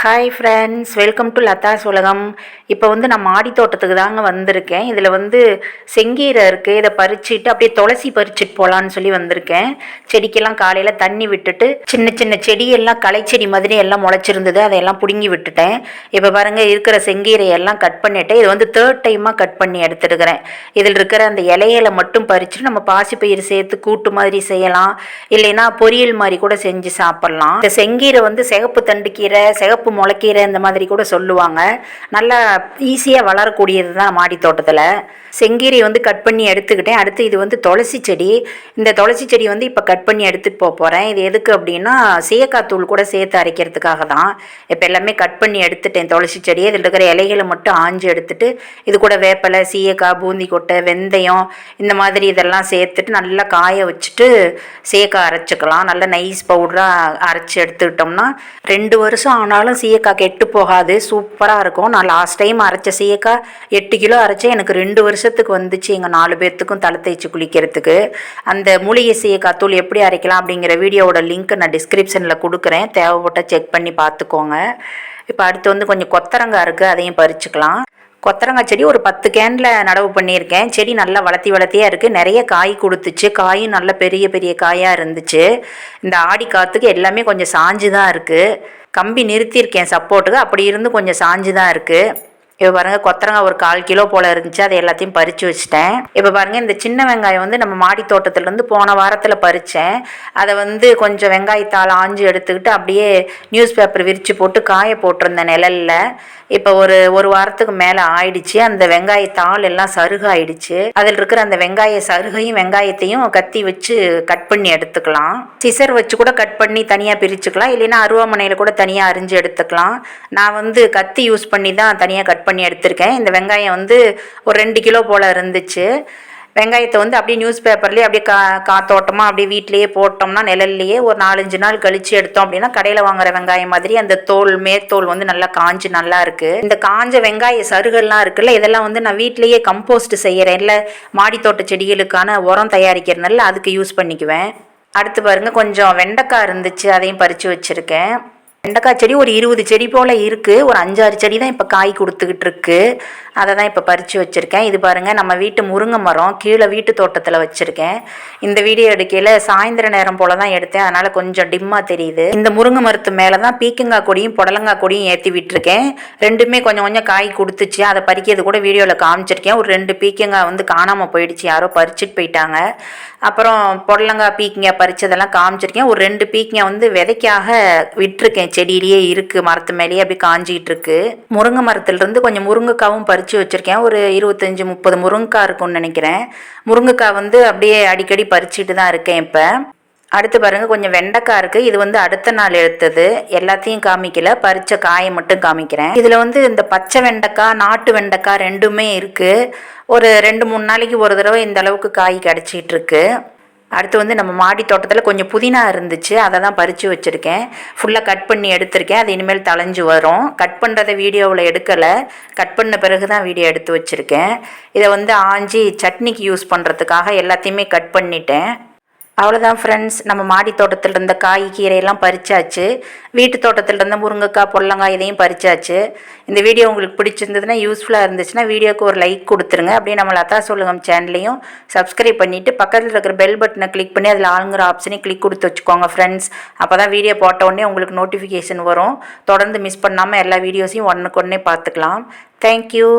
Hi friends, welcome to Latha's உலகம். இப்போ நான் மாடி தோட்டத்துக்கு தாங்க வந்திருக்கேன். இதில் செங்கீரை இருக்குது. இதை பறிச்சுட்டு அப்படியே துளசி பறிச்சுட்டு போகலான்னு சொல்லி வந்திருக்கேன். செடிக்கெல்லாம் காலையில் தண்ணி விட்டுட்டு சின்ன சின்ன செடியெல்லாம் களைச்செடி மாதிரி எல்லாம் முளைச்சிருந்தது, அதையெல்லாம் பிடுங்கி விட்டுட்டேன். இப்போ பாருங்கள், இருக்கிற செங்கீரையெல்லாம் கட் பண்ணிவிட்டேன். இது தேர்ட் டைமாக கட் பண்ணி எடுத்துருக்கிறேன். இதில் இருக்கிற அந்த இலைகளை மட்டும் பறிச்சுட்டு நம்ம பாசிப்பயிறு சேர்த்து கூட்டு மாதிரி செய்யலாம், இல்லைன்னா பொரியல் மாதிரி கூட செஞ்சு சாப்பிட்லாம். இந்த செங்கீரை சிகப்பு தண்டு கீரை, சிகப்பு முளைக்கீரை இந்த மாதிரி கூட சொல்லுவாங்க. நல்லா ஈஸியாக வளரக்கூடியது தான் மாடி தோட்டத்தில். செங்கீரை கட் பண்ணி எடுத்துக்கிட்டேன். அடுத்து இது துளசி செடி. இந்த துளசி செடி இப்போ கட் பண்ணி எடுத்துகிட்டு போகிறேன். இது எதுக்கு அப்படின்னா சீயக்காய் தூள் கூட சேர்த்து அரைக்கிறதுக்காக தான். இப்போ எல்லாமே கட் பண்ணி எடுத்துட்டேன் துளசி செடியை. இதில் இருக்கிற இலைகளை மட்டும் ஆஞ்சு எடுத்துட்டு இது கூட வேப்பலை, சீயக்காய், பூந்தி கொட்டை, வெந்தயம் இந்த மாதிரி இதெல்லாம் சேர்த்துட்டு நல்லா காய வச்சுட்டு சீயக்காய் அரைச்சிக்கலாம். நல்லா நைஸ் பவுடராக அரைச்சி எடுத்துக்கிட்டோம்னா 2 வருஷம் ஆனாலும் சீயக்காய் கெட்டு போகாது, சூப்பராக இருக்கும். நான் லாஸ்ட் டைம் அரைச்ச சீயக்காய் 8 கிலோ அரைச்சேன். எனக்கு 2 வருஷத்துக்கு வந்துச்சு எங்கள் 4 பேர்த்துக்கும் தலை தேய்ச்சி குளிக்கிறதுக்கு. அந்த மூலிகை சீயக்காய் தூள் எப்படி அரைக்கலாம் அப்படிங்கிற வீடியோவோட லிங்க் நான் டிஸ்கிரிப்ஷனில் கொடுக்குறேன், தேவைப்பட்டால் செக் பண்ணி பார்த்துக்கோங்க. இப்போ அடுத்து கொஞ்சம் கொத்தரங்காய் இருக்குது, அதையும் பறிச்சுக்கலாம். கொத்தரங்காய் செடி ஒரு 10 கேனில் நடவு பண்ணியிருக்கேன். செடி நல்லா வளர்த்தியாக இருக்குது. நிறைய காய் கொடுத்துச்சு. காயும் நல்ல பெரிய பெரிய காயாக இருந்துச்சு. இந்த ஆடி காற்றுக்கு எல்லாமே கொஞ்சம் சாஞ்சு தான் இருக்குது. கம்பி நிறுத்தியிருக்கேன் சப்போர்ட்டுக்கு, அப்படி இருந்து கொஞ்சம் சாஞ்சு தான் இருக்குது. இப்போ பாருங்கள், கொத்தரங்காய் ஒரு 1/4 கிலோ போல் இருந்துச்சு. அதை எல்லாத்தையும் பறித்து வச்சுட்டேன். இப்போ பாருங்கள், இந்த சின்ன வெங்காயம் நம்ம மாடி தோட்டத்துலேருந்து போன வாரத்தில் பறித்தேன். அதை கொஞ்சம் வெங்காயத்தால் ஆஞ்சு எடுத்துக்கிட்டு அப்படியே நியூஸ் பேப்பர் விரித்து போட்டு காய போட்டிருந்தேன் நிழலில். இப்போ ஒரு வாரத்துக்கு மேலே ஆயிடுச்சு. அந்த வெங்காயத்தாள் எல்லாம் சருகாயிடுச்சு. அதில் இருக்கிற அந்த வெங்காய சருகையும் வெங்காயத்தையும் கத்தி வச்சு கட் பண்ணி எடுத்துக்கலாம். சிசர் வச்சு கூட கட் பண்ணி தனியாக பிரிச்சுக்கலாம், இல்லைன்னா அருவாமனையில் கூட தனியாக அரிஞ்சு எடுத்துக்கலாம். நான் கத்தி யூஸ் பண்ணி தான் தனியாக கட் பண்ணி எடுத்திருக்கேன். இந்த வெங்காயம் ஒரு 2 கிலோ போல் இருந்துச்சு. வெங்காயத்தை அப்படியே நியூஸ் பேப்பர்லேயே அப்படியே காத்தோட்டமாக அப்படியே வீட்லேயே போட்டோம்னா நிழல்லையே ஒரு 4-5 நாள் கழித்து எடுத்தோம் அப்படின்னா கடையில் வாங்குற வெங்காயம் மாதிரி அந்த தோல் மேற்தோல் நல்லா காஞ்சு நல்லா இருக்குது. இந்த காஞ்ச வெங்காய சருகெல்லாம் இருக்குல்ல, இதெல்லாம் நான் வீட்லேயே கம்போஸ்ட் செய்கிறேன், இல்லை மாடி தோட்ட செடிகளுக்கான உரம் தயாரிக்கிறனால அதுக்கு யூஸ் பண்ணிக்குவேன். அடுத்து பாருங்கள், கொஞ்சம் வெண்டைக்காய் இருந்துச்சு, அதையும் பறித்து வச்சுருக்கேன். வெண்டைக்காய் செடி ஒரு 20 செடி போல் இருக்குது. ஒரு 5-6 செடி தான் இப்போ காய் கொடுத்துக்கிட்டு இருக்கு. அதை தான் இப்போ பறித்து வச்சுருக்கேன். இது பாருங்கள், நம்ம வீட்டு முருங்கை மரம் கீழே வீட்டு தோட்டத்தில் வச்சுருக்கேன். இந்த வீடியோ எடுக்கையில் சாயந்தர நேரம் போல் தான் எடுத்தேன், அதனால் கொஞ்சம் டிம்மாக தெரியுது. இந்த முருங்கை மரத்து மேலே தான் பீக்கங்காய் கொடியும் புடலங்காய் கொடியும் ஏற்றி விட்டுருக்கேன். ரெண்டுமே கொஞ்சம் கொஞ்சம் காய் கொடுத்துச்சு. அதை பறிக்கிறது கூட வீடியோவில் காமிச்சிருக்கேன். ஒரு 2 பீக்கங்காய் காணாமல் போயிடுச்சு, யாரோ பறிச்சுட்டு போயிட்டாங்க. அப்புறம் புடலங்காய் பீக்கங்காய் பறித்ததெல்லாம் காமிச்சிருக்கேன். ஒரு 2 பீக்கங்காய் விதைக்காக விட்டுருக்கேன், செடியிலேயே இருக்குது, மரத்து மேலேயே அப்படி காஞ்சிக்கிட்டு இருக்கு. முருங்கை மரத்துலேருந்து கொஞ்சம் முருங்கைக்காவும் பறித்து வச்சுருக்கேன். ஒரு 25-30 முருங்கைக்காய் இருக்கும்னு நினைக்கிறேன். முருங்கைக்காய் அப்படியே அடிக்கடி பறிச்சுட்டு தான் இருக்கேன் இப்போ. அடுத்து பாருங்கள், கொஞ்சம் வெண்டைக்காய் இருக்குது. இது அடுத்த நாள் எடுத்தது, எல்லாத்தையும் காமிக்கல, பறித்த காயை மட்டும் காமிக்கிறேன். இதில் இந்த பச்சை வெண்டைக்காய், நாட்டு வெண்டைக்காய் ரெண்டுமே இருக்குது. ஒரு 2-3 நாளைக்கு ஒரு தடவை இந்த அளவுக்கு காய் கிடச்சிட்டு இருக்கு. அடுத்து நம்ம மாடி தோட்டத்தில் கொஞ்சம் புதினா இருந்துச்சு, அதை தான் பறித்து வச்சுருக்கேன். ஃபுல்லாக கட் பண்ணி எடுத்திருக்கேன். அது இனிமேல் தளைஞ்சு வரும். கட் பண்ணுறத வீடியோவில் எடுக்கலை, கட் பண்ண பிறகு தான் வீடியோ எடுத்து வச்சுருக்கேன். இதை ஆஞ்சி சட்னிக்கு யூஸ் பண்ணுறதுக்காக எல்லாத்தையுமே கட் பண்ணிட்டேன். அவ்வளோதான் ஃப்ரெண்ட்ஸ், நம்ம மாடி தோட்டத்தில் இருந்த காய் கீரையெல்லாம் பறிச்சாச்சு. வீட்டு தோட்டத்தில் இருந்த முருங்கைக்காய், பொடலங்காய் இதையும் பறிச்சாச்சு. இந்த வீடியோ உங்களுக்கு பிடிச்சிருந்ததுன்னா, யூஸ்ஃபுல்லாக இருந்துச்சுன்னா வீடியோக்கு ஒரு லைக் கொடுத்துருங்க. அப்படியே நம்ம லதாஸ் உலகம் சேனல்லையும் சப்ஸ்கிரைப் பண்ணிவிட்டு பக்கத்தில் இருக்கிற பெல் பட்டனை கிளிக் பண்ணி அதில் ஆளுங்கிற ஆப்ஷனையும் கிளிக் கொடுத்து வச்சுக்கோங்க ஃப்ரெண்ட்ஸ். அப்போ தான் வீடியோ போட்ட உடனே உங்களுக்கு நோட்டிஃபிகேஷன் வரும். தொடர்ந்து மிஸ் பண்ணாமல் எல்லா வீடியோஸையும் ஒன்றுக்கு ஒன்றே பார்த்துக்கலாம். தேங்க்யூ.